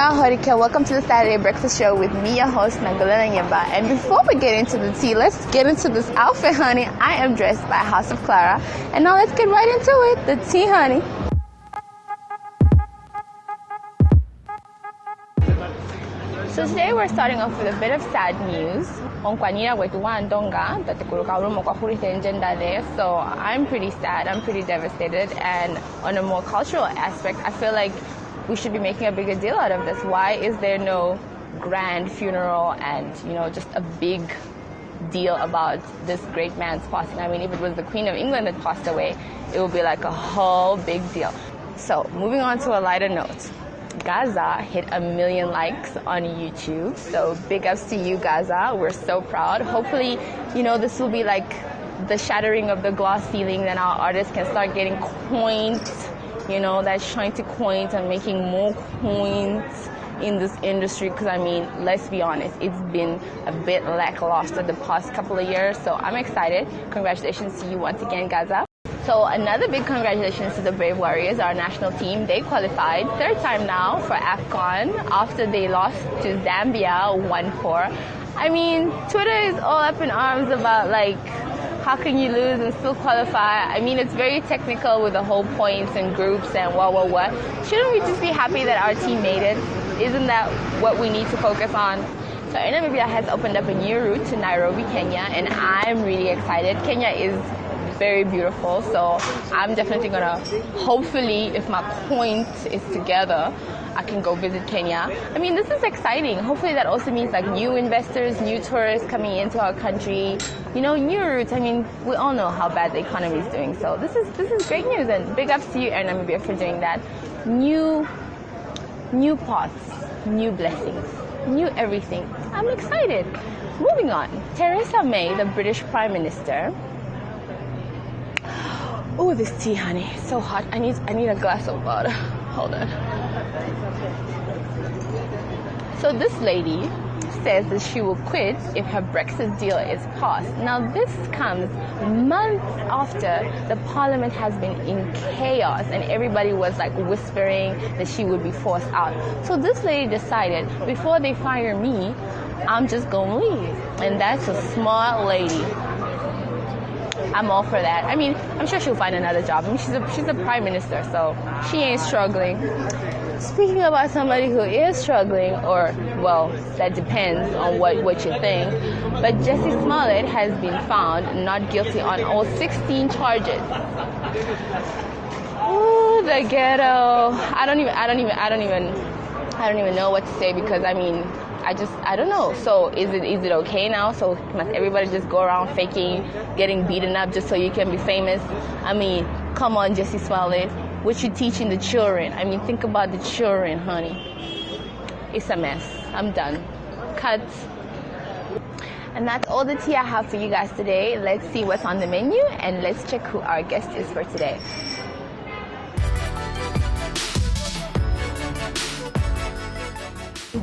Horika, welcome to the Saturday Breakfast Show with me, your host, Namibian. And before we get into the tea, let's get into this outfit, honey. I am dressed by House of Clara. And now let's get right into it, the tea, honey. So today we're starting off with a bit of sad news. So I'm pretty sad, I'm pretty devastated, and on a more cultural aspect, I feel like we should be making a bigger deal out of this. Why is there no grand funeral and, just a big deal about this great man's passing? I mean, if it was the Queen of England that passed away, it would be like a whole big deal. So moving on to a lighter note. Gaza hit 1 million likes on YouTube, so big ups to you, Gaza. We're so proud. Hopefully, this will be like the shattering of the glass ceiling, then our artists can start getting coins, that's trying to coins and making more coins in this industry, because I mean, let's be honest, it's been a bit lackluster the past couple of years, so I'm excited. Congratulations to you once again, Gaza. So another big congratulations to the Brave Warriors, our national team. They qualified, third time now, for AFCON after they lost to Zambia 1-4. I mean, Twitter is all up in arms about how can you lose and still qualify? I mean, it's very technical with the whole points and groups and what. Shouldn't we just be happy that our team made it? Isn't that what we need to focus on? So Namibia has opened up a new route to Nairobi, Kenya, and I'm really excited. Kenya is very beautiful, so I'm definitely gonna, hopefully, if my point is together, I can go visit Kenya. I mean, this is exciting. Hopefully that also means new investors, new tourists coming into our country, new routes. I mean, we all know how bad the economy is doing, so this is great news, and big ups to you, Air Namibia, for doing that. New paths, new blessings, new everything. I'm excited. Moving on, Theresa May, the British Prime Minister. Oh, this tea, honey, it's so hot. I need a glass of water. Hold on. So this lady says that she will quit if her Brexit deal is passed. Now this comes months after the parliament has been in chaos and everybody was whispering that she would be forced out. So this lady decided, before they fire me, I'm just gonna leave. And that's a smart lady. I'm all for that. I mean, I'm sure she'll find another job. I mean, she's a prime minister, so she ain't struggling. Speaking about somebody who is struggling, or, well, that depends on what you think, but Jussie Smollett has been found not guilty on all 16 charges. Ooh, the ghetto. I don't even know what to say, because I mean, I don't know. So is it okay now? So must everybody just go around faking, getting beaten up just so you can be famous? I mean, come on, Jussie Smollett. What you teaching the children? I mean, think about the children, honey. It's a mess. I'm done. Cut. And that's all the tea I have for you guys today. Let's see what's on the menu and let's check who our guest is for today.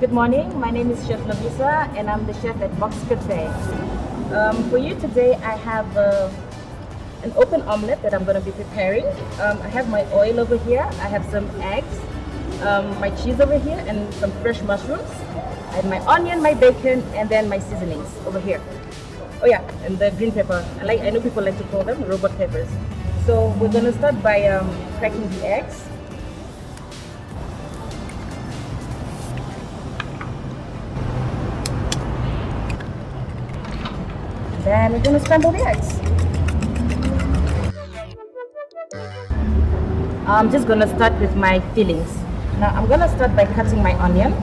Good morning, my name is Chef Nafisa and I'm the chef at Box Cafe. For you today I have an open omelette that I'm going to be preparing. I have my oil over here, I have some eggs, my cheese over here and some fresh mushrooms. I have my onion, my bacon and then my seasonings over here. Oh yeah, and the green pepper. I know people like to call them robot peppers. So we're going to start by cracking the eggs. Then we're going to scramble the eggs. I'm just going to start with my fillings. Now I'm going to start by cutting my onion.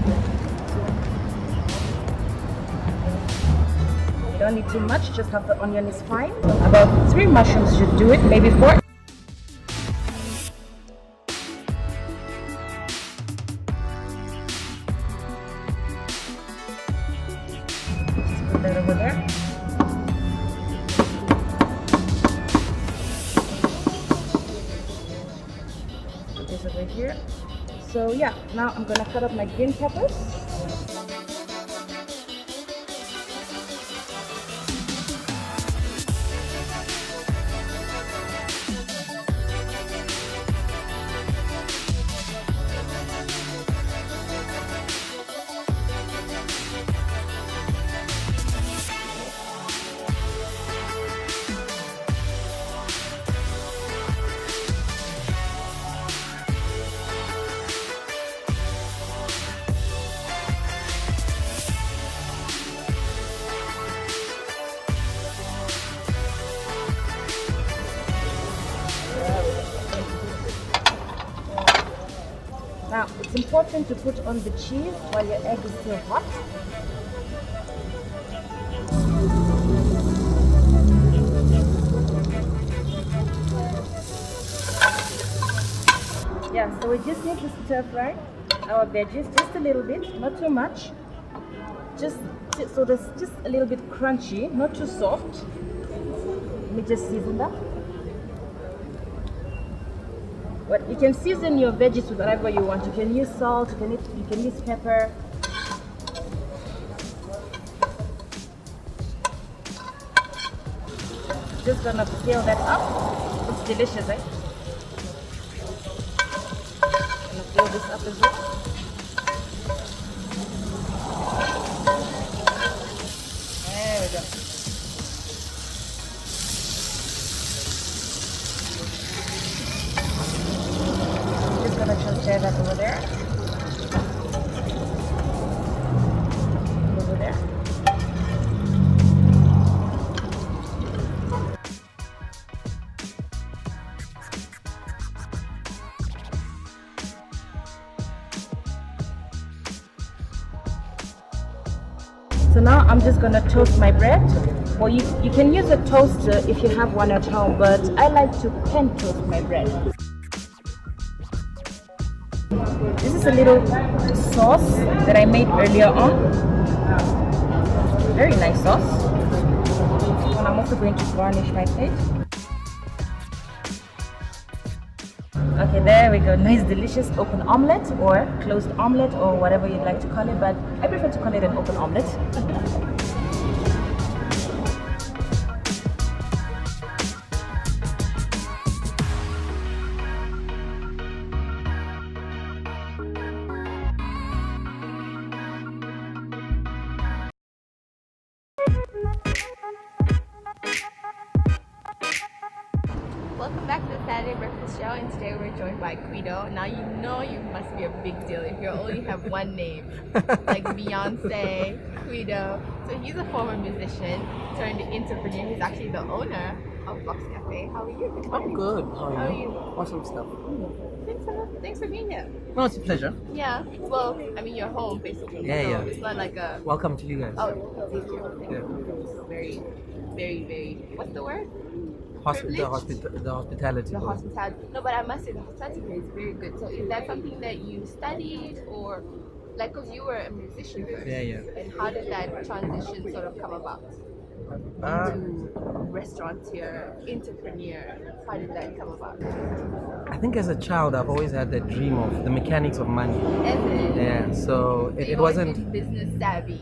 You don't need too much, just half the onion is fine. About 3 mushrooms should do it, maybe 4. Just put that over there. Over here. So yeah, now I'm gonna cut up my green peppers. important to put on the cheese while your egg is still hot. Yeah, so we just need to stir fry our veggies just a little bit, not too much. Just so there's just a little bit crunchy, not too soft. Let me just season that. But you can season your veggies with whatever you want. You can use salt, you can use pepper. Just gonna scale that up. It's delicious, right? Gonna fill this up as well. There we go. Just gonna transfer that over there. Over there. So now I'm just gonna toast my bread. Well, you can use a toaster if you have one at home, but I like to pan toast my bread. This is a little sauce that I made earlier on. Very nice sauce. And I'm also going to garnish my plate. Okay, there we go. Nice, delicious open omelette or closed omelette or whatever you'd like to call it, but I prefer to call it an open omelette. Welcome back to the Saturday Breakfast Show, and today we're joined by Quido. Now you know you must be a big deal if you only have one name, like Beyonce, Quido. So he's a former musician turned entrepreneur. He's actually the owner of Box Cafe. How are you? I'm good. How are you? Awesome stuff. Thanks for being here. No, it's a pleasure. Yeah. Well, I mean, you're home basically. Yeah, so yeah. It's not like a. Welcome to you guys. Oh, thank you. Thank you. Very, very, very. What's the word? The hospitality. The hospitality. No, but I must say the hospitality is very good. So is that something that you studied or like, because you were a musician first? Yeah, yeah. And how did that transition sort of come about? Into restaurateur, entrepreneur, how did that come about? I think as a child, I've always had that dream of the mechanics of money. Yeah, so it wasn't business savvy.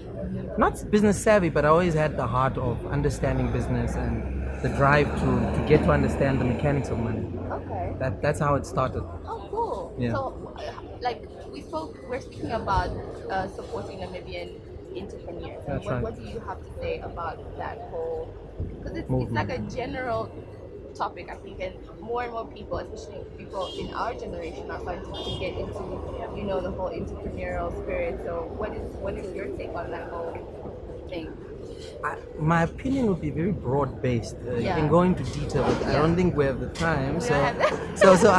Not business savvy, but I always had the heart of understanding business and the drive to get to understand the mechanics of money. Okay. That's how it started. Oh, cool. Yeah. So, like, we're speaking about supporting Namibian entrepreneurs. That's right. What do you have to say about that whole? Because it's Movement. like a general topic, I think, and more people, especially people in our generation, are starting to get into, you know, the whole entrepreneurial spirit. So, what is your take on that whole thing? My opinion would be very broad-based. You Yeah. can go into detail, but I don't think we have the time. We So, don't have that. so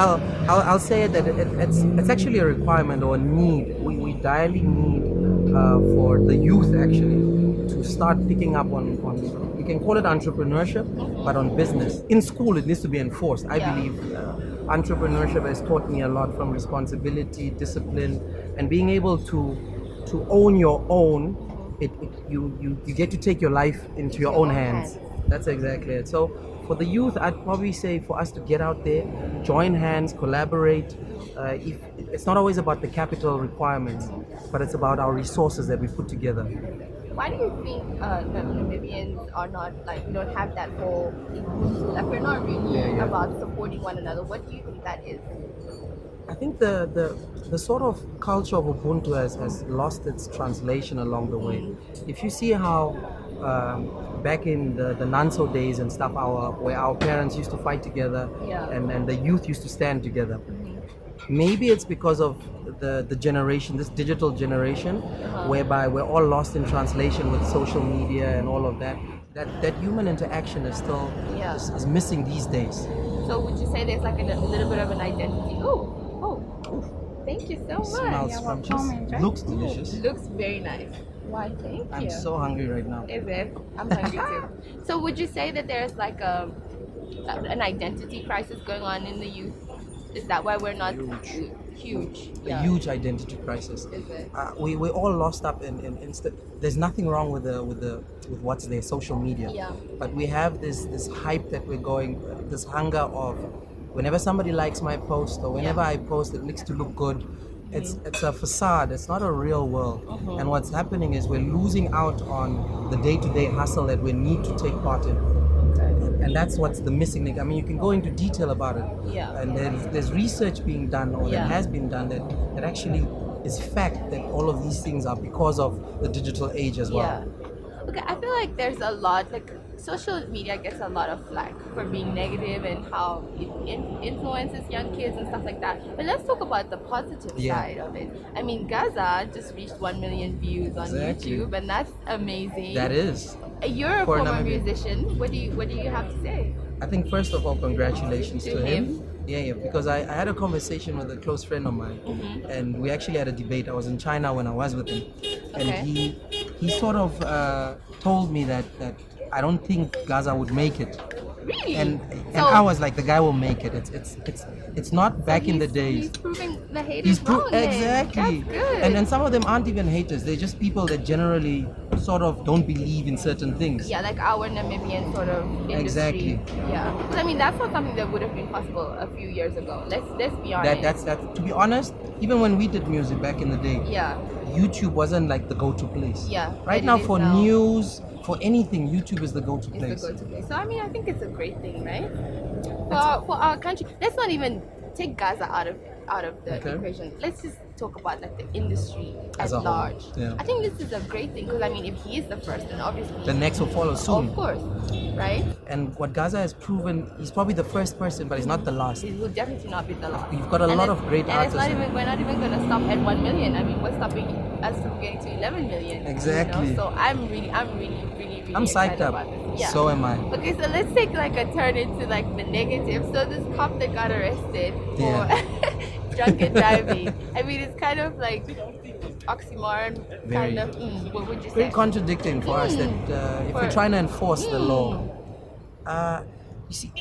I'll say that it's actually a requirement or a need. We direly need for the youth actually to start picking up on you can call it entrepreneurship, but on business. In school, it needs to be enforced. I Yeah. believe entrepreneurship has taught me a lot from responsibility, discipline, and being able to own your own. You get to take your life into your own hands. That's exactly it. So for the youth, I'd probably say for us to get out there, join hands, collaborate. If it's not always about the capital requirements, but it's about our resources that we put together. Why do you think that Namibians are not, like, we don't have that whole, like, we're not really Yeah. about supporting one another? What do you think that is? I think the sort of culture of Ubuntu has lost its translation along the way. If you see how back in the Nanso days and stuff, where our parents used to fight together, Yeah. and the youth used to stand together. Maybe it's because of the generation, this digital generation, whereby we're all lost in translation with social media and all of that. That human interaction is still Yeah. is missing these days. So would you say there's like a little bit of an identity? Oh, Thank you so much. Smells scrumptious. Looks delicious. Looks very nice. Why, thank you. I'm so hungry right now. Is it? I'm hungry too. So would you say that there's like an identity crisis going on in the youth? Is that why we're not huge? A huge identity crisis. Is it? We're all lost up in there's nothing wrong with what's there, social media. Yeah. But we have this hype that we're going, this hunger of whenever somebody likes my post or whenever I post, it needs to look good. It's a facade. It's not a real world. And what's happening is we're losing out on the day-to-day hustle that we need to take part in. And that's what's the missing link. I mean, you can go into detail about it. Yeah. And there's research being done, or that has been done, that actually is fact that all of these things are because of the digital age as well. Yeah. Okay, I feel like there's a lot, like social media gets a lot of flack for being negative and how it influences young kids and stuff like that. But let's talk about the positive side of it. I mean, Gaza just reached 1 million views on YouTube, and that's amazing. That is. You're a former musician. What do you have to say? I think first of all, congratulations to him. Yeah, because I had a conversation with a close friend of mine, and we actually had a debate. I was in China when I was with him, and he sort of told me that I don't think Gaza would make it. Really? And I was like, the guy will make it. It's not back in the days. He's proving the haters wrong. Exactly. That's good. And some of them aren't even haters. They're just people that generally sort of don't believe in certain things. Yeah, like our Namibian sort of industry. Exactly. Yeah. But I mean, that's not something that would have been possible a few years ago. Let's be honest. That's to be honest, even when we did music back in the day, YouTube wasn't like the go-to place. Yeah. Right now for news, for anything, YouTube is the go-to place. It's the go-to place. So I mean, I think it's a great thing, right? For our country. Let's not even take Gaza out of the equation. Let's just talk about like the industry at large. Yeah. I think this is a great thing because I mean, if he is the first, then obviously the next will follow soon. Of course, right? And what Gaza has proven, he's probably the first person, but he's not the last. He will definitely not be the last. You've got a lot of great artists. We're not even going to stop at 1 million. I mean, we're stopping us from getting to 11 million. Exactly. You know? So I'm really I'm psyched up. About this. Yeah. So am I. Okay, so let's take like a turn into like the negative. So this cop that got arrested for drunken driving. I mean, it's kind of like oxymoron. Very. Kind of. What would you say? Very contradicting for us that if we're trying to enforce the law, you see,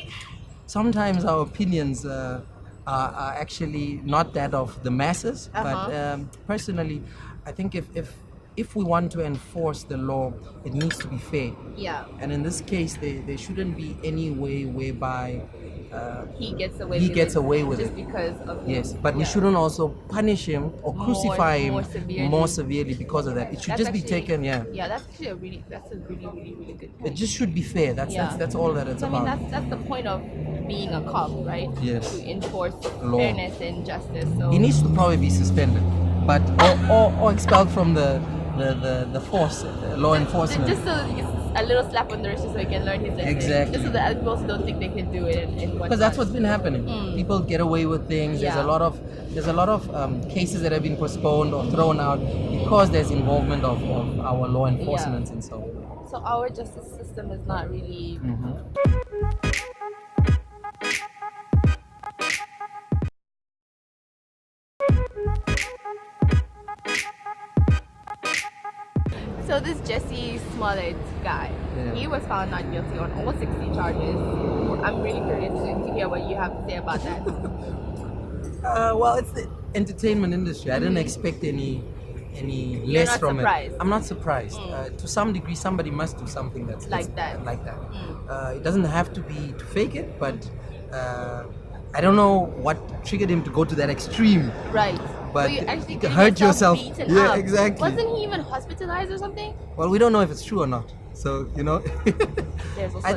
sometimes our opinions are actually not that of the masses. But personally, I think if we want to enforce the law, it needs to be fair. Yeah. And in this case, there shouldn't be any way whereby he gets away with it just because of but we shouldn't also punish him or crucify him more severely because of that. It should just be taken. Yeah, that's actually a really good point. It just should be fair. That's all that it's about. I mean, that's the point of being a cop, right? Yes. To enforce law. Fairness and justice. So he needs to probably be suspended, but or expelled from the force, law enforcement. Just so a little slap on the wrist so he can learn his lesson. Exactly. Just so that other people don't think they can do it in one. Because that's what's been happening. People get away with things. There's a lot of cases that have been postponed or thrown out because there's involvement of our law enforcement and so on. So our justice system is not really. So this Jesse Smollett guy, he was found not guilty on all 60 charges. I'm really curious to hear what you have to say about that. Well, it's the entertainment industry. I didn't expect any You're less not from surprised. it. I'm not surprised. To some degree, somebody must do something that's like that. It doesn't have to be to fake it, but I don't know what triggered him to go to that extreme. Right. But you actually you hurt yourself. Yeah, up. Exactly. Wasn't he even hospitalized or something? Well, we don't know if it's true or not. So, There's also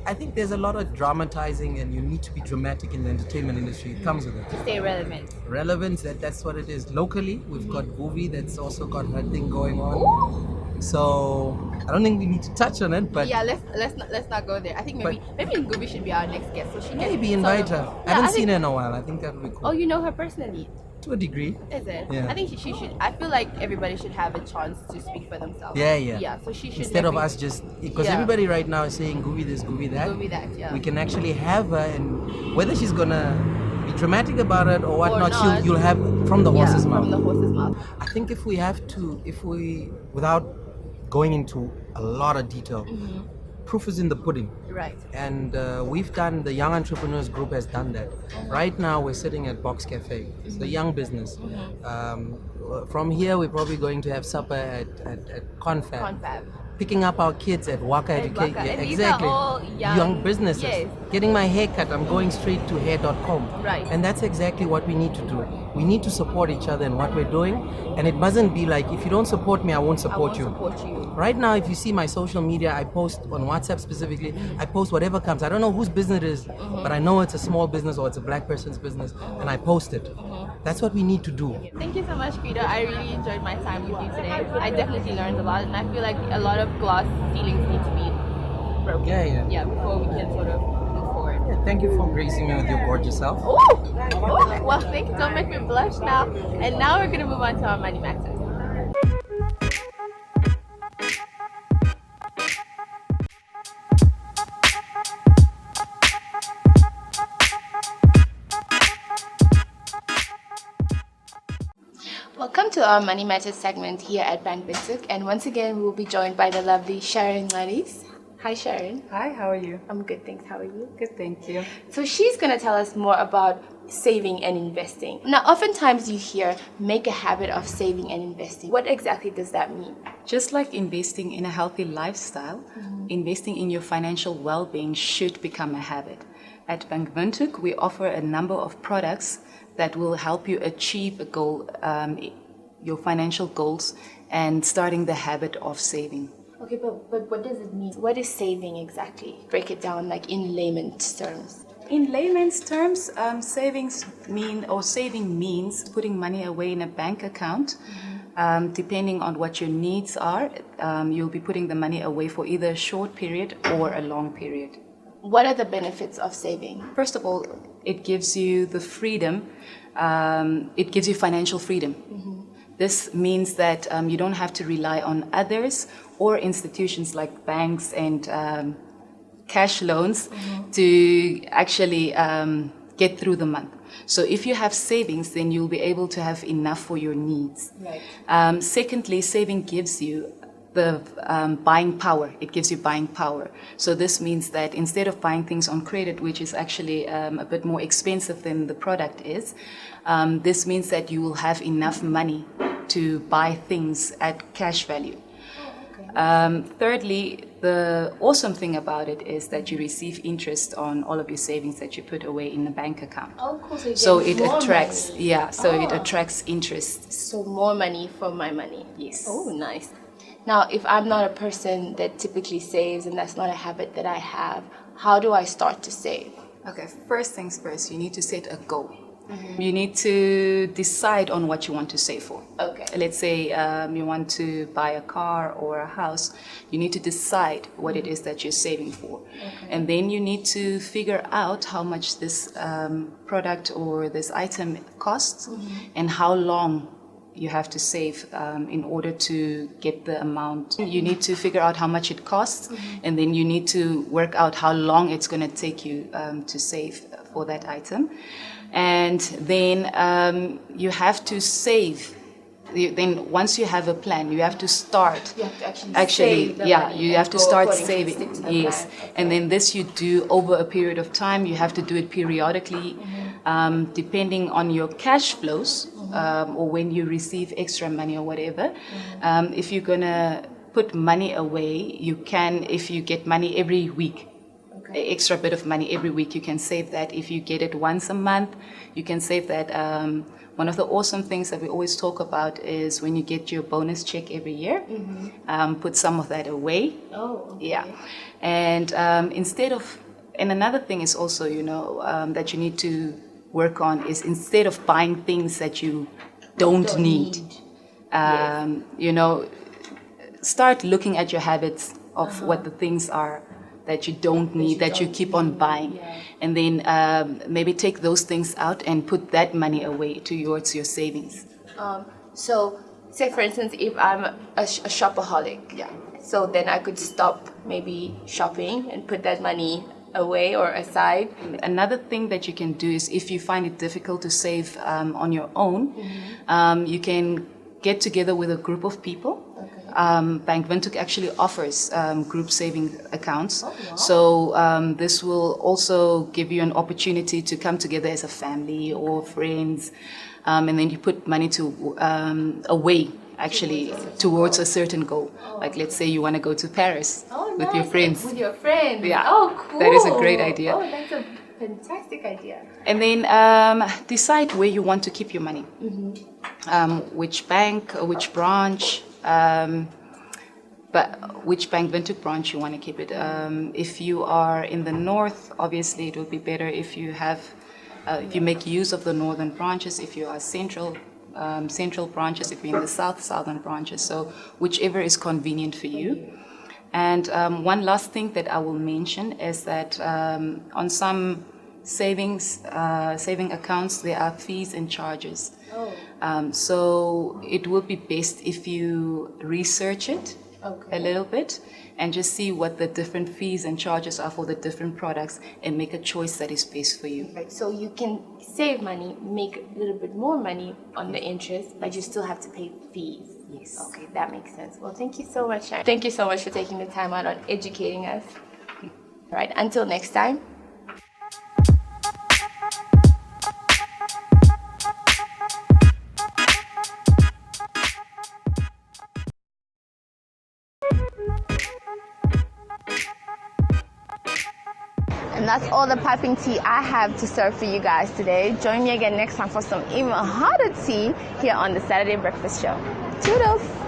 I think there's a lot of dramatizing, and you need to be dramatic in the entertainment industry. It comes with it. To stay relevant. Relevance, that's what it is. Locally, we've got Goovy that's also got her thing going on. So I don't think we need to touch on it, but let's not go there. I think maybe Goovy should be our next guest, so she maybe invite her. I haven't seen her in a while. I think that would be cool. Oh, you know her personally? To a degree. Is it? Yeah. I think she should. I feel like everybody should have a chance to speak for themselves. Yeah. So she should. Instead of us just, because everybody right now is saying Goovy this, Goovy that. Goovy that, yeah. We can actually have her, and whether she's gonna be dramatic about it or whatnot, not. you'll have from the horse's mouth. From the horse's mouth. I think if we, without going into a lot of detail, proof is in the pudding. Right. And the Young Entrepreneurs Group has done that. Right now we're sitting at Box Cafe. It's a young business. From here we're probably going to have supper at Confab. Picking up our kids at Waka Education. Waka. Yeah, And these exactly. are all young businesses. Yes. Getting my hair cut, I'm going straight to hair.com. Right. And that's exactly what we need to do. We need to support each other in what we're doing. And it mustn't be like, if you don't support me, I won't support you. Right now, if you see my social media, I post on WhatsApp specifically, I post whatever comes. I don't know whose business it is, but I know it's a small business or it's a black person's business, and I post it. That's what we need to do. Thank you so much, Quido. I really enjoyed my time with you today. I definitely learned a lot, and I feel like a lot of glass ceilings need to be broken. Yeah. Before we can sort of move forward. Yeah, thank you for gracing me with your gorgeous self. Oh, well, thank you. Don't make me blush now. And now we're going to move on to our money matters. Welcome to our Money Matters segment here at Bank Binsuk, and once again we will be joined by the lovely Sharon Ladis. Hi Sharon. Hi, how are you? I'm good, thanks. How are you? Good, thank you. So she's going to tell us more about saving and investing. Now, oftentimes you hear make a habit of saving and investing. What exactly does that mean? Just like investing in a healthy lifestyle, investing in your financial well-being should become a habit. At Bank Windhoek, we offer a number of products that will help you achieve a goal, your financial goals, and starting the habit of saving. Okay, but what does it mean? What is saving exactly? Break it down like in layman's terms. In layman's terms, saving means putting money away in a bank account. Depending on what your needs are, you'll be putting the money away for either a short period or a long period. What are the benefits of saving? First of all, it gives you the freedom, it gives you financial freedom. This means that you don't have to rely on others or institutions like banks and cash loans to actually get through the month. So if you have savings, then you'll be able to have enough for your needs. Right. Secondly, saving gives you the buying power. It gives you buying power. So this means that instead of buying things on credit, which is actually a bit more expensive than the product is, this means that you will have enough money to buy things at cash value. Thirdly, the awesome thing about it is that you receive interest on all of your savings that you put away in a bank account. Oh, cool. So it attracts, money. it attracts interest. So more money for my money. Yes. Oh, nice. Now, if I'm not a person that typically saves and that's not a habit that I have, how do I start to save? Okay, first things first, you need to set a goal. You need to decide on what you want to save for. Okay. Let's say you want to buy a car or a house. You need to decide what it is that you're saving for. Okay. And then you need to figure out how much this product or this item costs and how long you have to save in order to get the amount. You need to figure out how much it costs, and then you need to work out how long it's going to take you to save for that item. And then you have to save. Then once you have a plan, you have to start. You have to actually save the money you have to and go start according to saving. the Yes, plan. Okay. and then this you do over a period of time. You have to do it periodically, depending on your cash flows or when you receive extra money or whatever. If you're gonna put money away, you can. If you get money every week. Extra bit of money every week, you can save that. If you get it once a month, you can save that. One of the awesome things that we always talk about is when you get your bonus check every year, put some of that away. Oh, okay. Yeah. And and another thing is also, that you need to work on is instead of buying things that you don't need. Start looking at your habits of what the things are that you don't need, that you keep on buying. And then maybe take those things out and put that money away towards your savings. So, say for instance, if I'm a shopaholic, so then I could stop maybe shopping and put that money away or aside? Another thing that you can do is, if you find it difficult to save on your own, you can get together with a group of people. Bank Windhoek actually offers group saving accounts. Oh, wow. So this will also give you an opportunity to come together as a family or friends, and then you put money to away actually towards a certain goal. Like, let's say you want to go to Paris with your friends. With your friends. Yeah. Oh, cool. That is a great idea. Oh, that's a fantastic idea. And then decide where you want to keep your money. Which bank, which branch, but which Bank Windhoek branch you want to keep it. If you are in the north, obviously it would be better if you have, if you make use of the northern branches. If you are central branches. If you're in the southern branches. So whichever is convenient for you. And one last thing that I will mention is that on some saving accounts, there are fees and charges. So it would be best if you research it a little bit and just see what the different fees and charges are for the different products and make a choice that is best for you. Right, so you can save money, make a little bit more money on the interest, but you still have to pay fees. Yes. Okay, that makes sense. Well, thank you so much, Sharon. Thank you so much for taking the time out on educating us. All right, until next time. And that's all the piping tea I have to serve for you guys today. Join me again next time for some even hotter tea here on the Saturday Breakfast Show. Toodles!